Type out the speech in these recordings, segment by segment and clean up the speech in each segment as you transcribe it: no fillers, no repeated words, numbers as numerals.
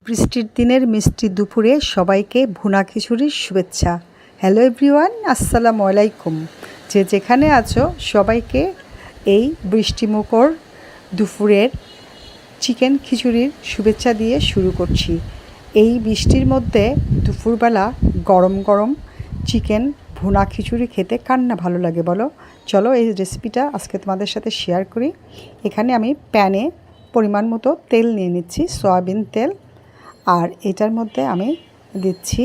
বৃষ্টির দিনের মিষ্টি দুপুরে সবাইকে ভুনা খিচুড়ির শুভেচ্ছা। হ্যালো এভরিওয়ান, আসসালামু আলাইকুম। যে যেখানে আছো সবাইকে এই বৃষ্টিমুখর দুপুরের চিকেন খিচুড়ির শুভেচ্ছা দিয়ে শুরু করছি। এই বৃষ্টির মধ্যে দুপুরবেলা গরম গরম চিকেন ভুনা খিচুড়ি খেতে কার না ভালো লাগে বলো। চলো এই রেসিপিটা আজকে তোমাদের সাথে শেয়ার করি। এখানে আমি প্যানে পরিমাণ মতো তেল নিয়ে নিচ্ছি, সয়াবিন তেল। আর এটার মধ্যে আমি দিচ্ছি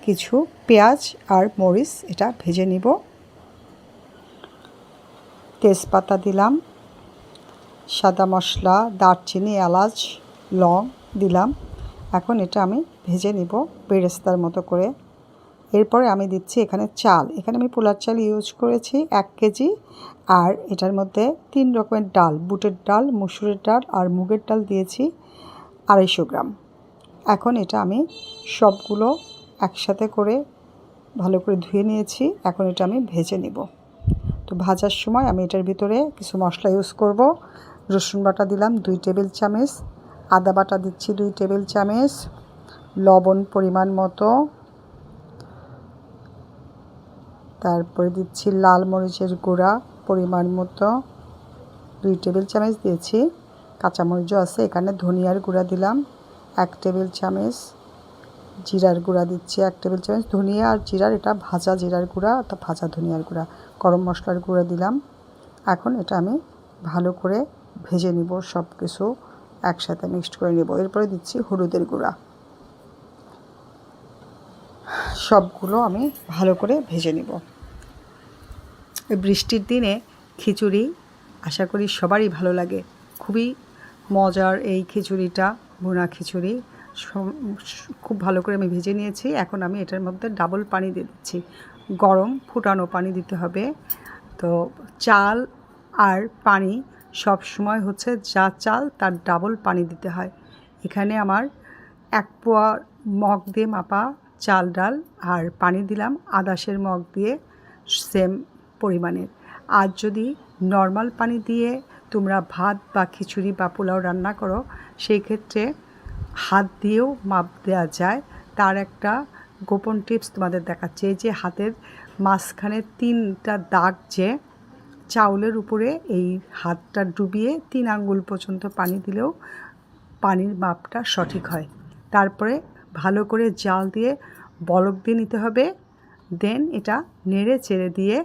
কিছু পেঁয়াজ আর মরিচ, এটা ভেজে নিব। তেজপাতা দিলাম, সাদা মশলা, দারচিনি, এলাচ, লং দিলাম। এখন এটা আমি ভেজে নিব বেরেস্তার মতো করে। এরপরে আমি দিচ্ছি এখানে চাল। এখানে আমি পোলার চাল ইউজ করেছি 1 কেজি। আর এটার মধ্যে 3 রকমের ডাল, বুটের ডাল, মসুরের ডাল আর মুগের ডাল দিয়েছি 250 গ্রাম। এখন এটা আমি সবগুলো একসাথে করে ভালো করে ধুয়ে নিয়েছি। এখন এটা আমি ভেজে নিব। তো ভাজার সময় আমি এটার ভিতরে কিছু মশলা ইউজ করব। রসুন বাটা দিলাম 2 টেবিল চামচ, আদা বাটা দিচ্ছি 2 টেবিল চামচ, লবণ পরিমাণ মতো, তারপরে দিচ্ছি লাল মরিচের গুঁড়া পরিমাণ মতো 2 টেবিল চামচ দিয়েছি। কাঁচামরিচও আছে এখানে। ধনিয়ার গুঁড়া দিলাম 1 টেবিল চামচ, জিরার গুঁড়া দিচ্ছি 1 টেবিল চামচ। ধনিয়া আর জিরার এটা ভাজা জিরার গুঁড়া, অর্থাৎ ভাজা ধনিয়ার গুঁড়া। গরম মশলার গুঁড়া দিলাম। এখন এটা আমি ভালো করে ভেজে নিব, সব কিছু একসাথে মিক্সড করে নেব। এরপরে দিচ্ছি হলুদের গুঁড়া। সবগুলো আমি ভালো করে ভেজে নিব। এই বৃষ্টির দিনে খিচুড়ি আশা করি সবারই ভালো লাগে। খুবই মজার এই খিচুড়িটা, ভুনা খিচুড়ি। খুব ভালো করে আমি ভেজে নিয়েছি। এখন আমি এটার মধ্যে ডাবল পানি দিয়ে দিচ্ছি। গরম ফুটানো পানি দিতে হবে। তো চাল আর পানি সব সময় হচ্ছে যা চাল তার ডাবল পানি দিতে হয়। এখানে আমার 1 পোয়া মগ দিয়ে মাপা চাল ডাল আর পানি দিলাম 1/2 মগ দিয়ে সেম পরিমাণের। আর যদি নর্মাল পানি দিয়ে তোমরা ভাত বা খিচুড়ি বা পোলাও রান্না করো, সেই ক্ষেত্রে হাত দিয়েও মাপ দেওয়া যায়। তার একটা গোপন টিপস তোমাদের দেখাচ্ছি। এই যে হাতের মাঝখানে 3টা দাগ, যে চাউলের উপরে এই হাতটা ডুবিয়ে 3 আঙ্গুল পর্যন্ত পানি দিলেও পানির মাপটা সঠিক হয়। তারপরে ভালো করে জাল দিয়ে বলক দিয়ে নিতে হবে। দেন এটা নেড়ে চেড়ে দিয়ে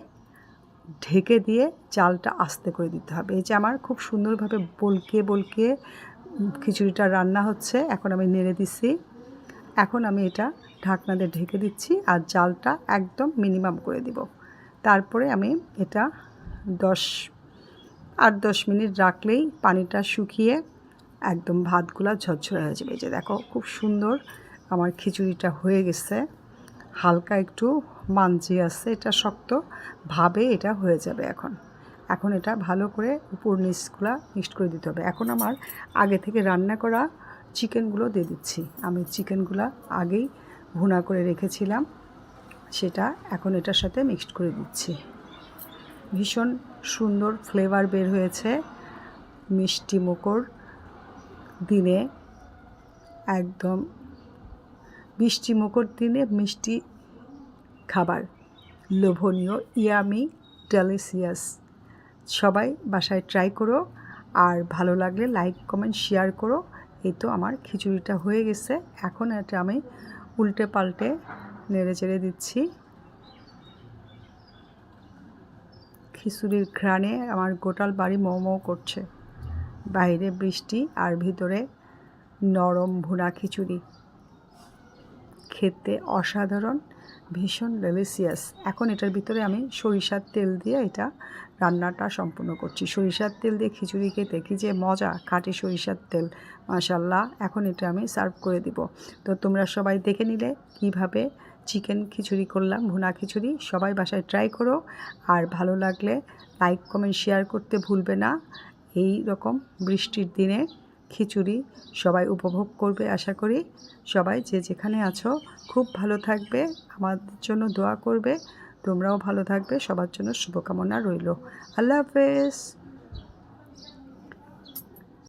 ঢেকে দিয়ে চালটা আস্তে করে দিতে হবে। এই যে আমার খুব সুন্দরভাবে বলকিয়ে খিচুড়িটা রান্না হচ্ছে। এখন আমি নেড়ে দিচ্ছি। এখন আমি এটা ঢাকনা দিয়ে ঢেকে দিচ্ছি আর জালটা একদম মিনিমাম করে দিব। তারপরে আমি এটা 8-10 মিনিট রাখলেই পানিটা শুকিয়ে একদম ভাতগুলা ঝরঝরে হয়ে যাবে। এই যে দেখো খুব সুন্দর আমার খিচুড়িটা হয়ে গেছে। হালকা একটু মাঞ্জি আছে, এটা শক্ত ভাবে এটা হয়ে যাবে। এখন এটা ভালো করে উপর নিচগুলা মিক্সড করে দিতে হবে। এখন আমার আগে থেকে রান্না করা চিকেনগুলো দিয়ে দিচ্ছি। আমি চিকেনগুলা আগেই ভুনা করে রেখেছিলাম, সেটা এখন এটার সাথে মিক্সড করে দিচ্ছি। ভীষণ সুন্দর ফ্লেভার বের হয়েছে। মিষ্টি মুখর দিনে, একদম বৃষ্টি মুখর দিনে মিষ্টি খাবার, লোভনীয়, ইয়ামি, ডেলিশিয়াস। সবাই বাসায় ট্রাই করো। আর ভালো লাগলে লাইক কমেন্ট শেয়ার করো। এই তো আমার খিচুড়িটা হয়ে গেছে। এখন এটা আমি উল্টে পাল্টে নেড়ে চেড়ে দিচ্ছি। খিচুড়ির ঘ্রাণে আমার গোটাল বাড়ি মৌ করছে। বাইরে বৃষ্টি আর ভিতরে নরম ভুনা খিচুড়ি, খেতে অসাধারণ, ভীষণ ডেলিশিয়াস। এখন এটার ভিতরে আমি সরিষার তেল দিয়ে এটা রান্নাটা সম্পূর্ণ করছি। সরিষার তেল দিয়ে খিচুড়ি খেতে কী যে মজা, খাঁটি সরিষার তেল, মাশাল্লাহ। এখন এটা আমি সার্ভ করে দিব। তো তোমরা সবাই দেখে নিলে কিভাবে চিকেন খিচুড়ি করলাম, ভুনা খিচুড়ি। সবাই বাসায় ট্রাই করো। আর ভালো লাগলে লাইক কমেন্ট শেয়ার করতে ভুলবে না। এই রকম বৃষ্টির দিনে খিচুড়ি সবাই উপভোগ করবে আশা করি। সবাই যে যেখানে আছো খুব ভালো থাকবে, আমাদের জন্য দোয়া করবে। তোমরাও ভালো থাকবে, সবার জন্য শুভকামনা রইল। আল্লাহ হাফেজ।